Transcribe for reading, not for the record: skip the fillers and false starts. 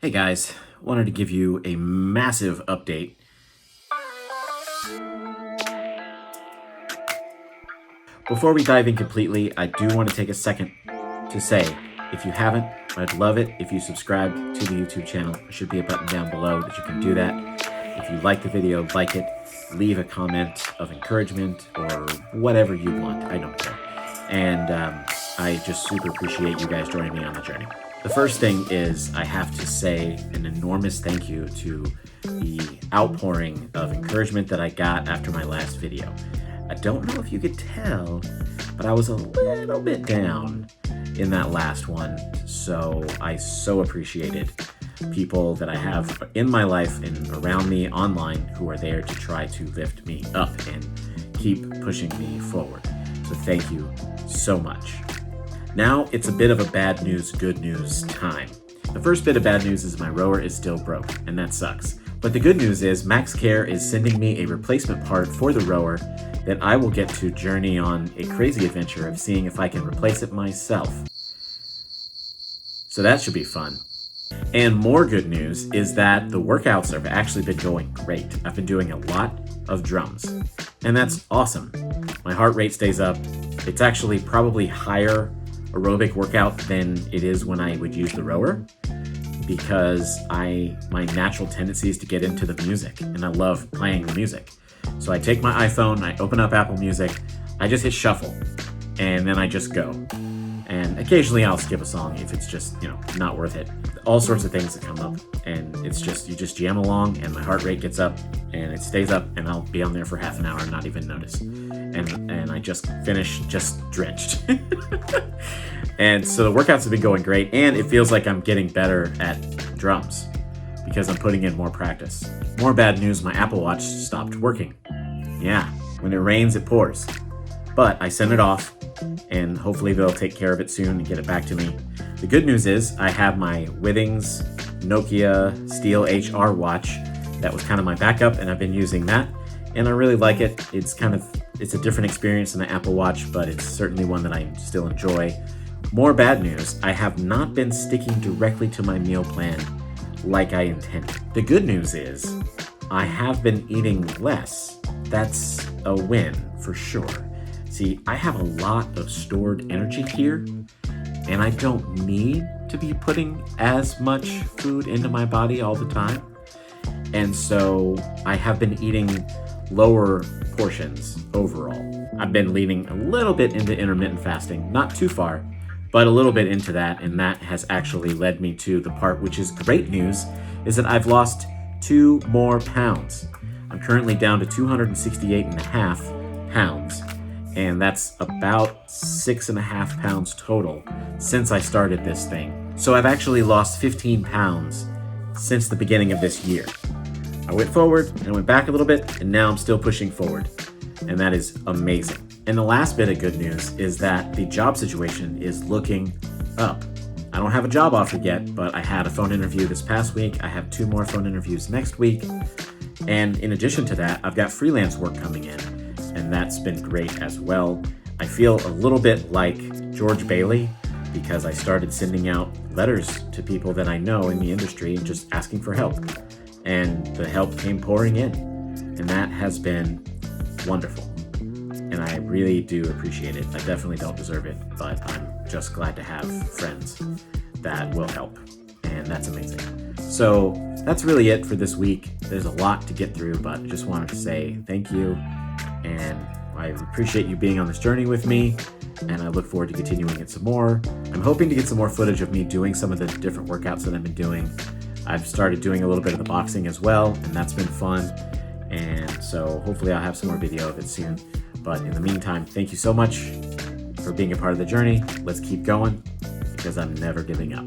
Hey guys, wanted to give you a massive update. Before we dive in completely, I do want to take a second to say, if you haven't, I'd love it if you subscribe to the YouTube channel. There should be a button down below that you can do that. If you like the video, like it, leave a comment of encouragement or whatever you want, I don't care. And I just super appreciate you guys joining me on the journey. The first thing is I have to say an enormous thank you to the outpouring of encouragement that I got after my last video. I don't know if you could tell, but I was a little bit down in that last one, so I so appreciated people that I have in my life and around me online who are there to try to lift me up and keep pushing me forward. So thank you so much. Now it's a bit of a bad news, good news time. The first bit of bad news is my rower is still broke, and that sucks. But the good news is Max Care is sending me a replacement part for the rower that I will get to journey on a crazy adventure of seeing if I can replace it myself. So that should be fun. And more good news is that the workouts have actually been going great. I've been doing a lot of drums, and that's awesome. My heart rate stays up. It's actually probably higher aerobic workout than it is when I would use the rower, because my natural tendency is to get into the music, and I love playing the music. So I take my iPhone, I open up Apple Music, I just hit shuffle, and then I just go. And occasionally I'll skip a song if it's just, not worth it. All sorts of things that come up, and it's just, you just jam along, and my heart rate gets up, and it stays up, and I'll be on there for half an hour and not even notice. And I just finish just drenched. And so the workouts have been going great, and it feels like I'm getting better at drums because I'm putting in more practice. More bad news, my Apple Watch stopped working. Yeah, when it rains, it pours. But I sent it off, and hopefully they'll take care of it soon and get it back to me. The good news is I have my Withings Nokia Steel HR watch. That was kind of my backup, and I've been using that, and I really like it. It's a different experience than the Apple Watch, but it's certainly one that I still enjoy. More bad news, I have not been sticking directly to my meal plan like I intended. The good news is I have been eating less. That's a win for sure. See, I have a lot of stored energy here, and I don't need to be putting as much food into my body all the time. And so I have been eating lower portions overall. I've been leaning a little bit into intermittent fasting, not too far, but a little bit into that, and that has actually led me to the part which is great news, is that I've lost 2 more pounds. I'm currently down to 268.5 pounds, and that's about 6.5 pounds total since I started this thing. So I've actually lost 15 pounds since the beginning of this year. I went forward and I went back a little bit, and now I'm still pushing forward, and that is amazing. And the last bit of good news is that the job situation is looking up. I don't have a job offer yet, but I had a phone interview this past week. I have 2 more phone interviews next week. And in addition to that, I've got freelance work coming in, and that's been great as well. I feel a little bit like George Bailey because I started sending out letters to people that I know in the industry and just asking for help. And the help came pouring in, and that has been wonderful. And I really do appreciate it. I definitely don't deserve it, but I'm just glad to have friends that will help, and that's amazing. So that's really it for this week. There's a lot to get through, but I just wanted to say thank you, and I appreciate you being on this journey with me, and I look forward to continuing it some more. I'm hoping to get some more footage of me doing some of the different workouts that I've been doing. I've started doing a little bit of the boxing as well, and that's been fun, and so hopefully I'll have some more video of it soon. But in the meantime, thank you so much for being a part of the journey. Let's keep going, because I'm never giving up.